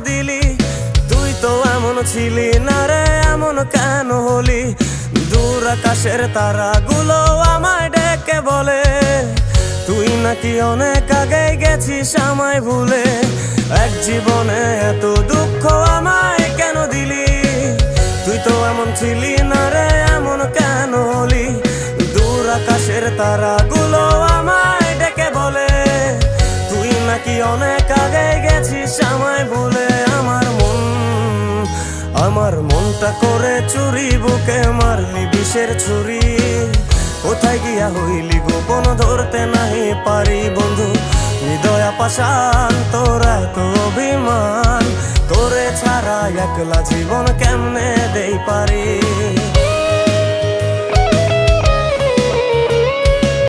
দিলি? তুই তো এমন ছিলি না রে, এমন কেন হলি? দূর আকাশের তারাগুলো আমায় ডেকে বলে তুই নাকি অনেক আগে গেছিস আমায় ভুলে। এক জীবনে এত দুঃখ আমায় কেন দিলি? তুই তো এমন ছিলি না রে, এমন কেন হলি? দূর আকাশের তারাগুলো আমায় ডেকে বলে তুই নাকি অনেক আগে গেছিস আমায় ভুলে। আমার মনটা করে চুরি, বুকে মারলি বিষের ছুরি। কোথায় গিয়া হইলি গোপন ধরতে নাহি পারি বন্ধু। হৃদয় পাষাণ তোর এত অভিমান, তোরে ছাড়া একলা জীবন কেমনে দেই পারি?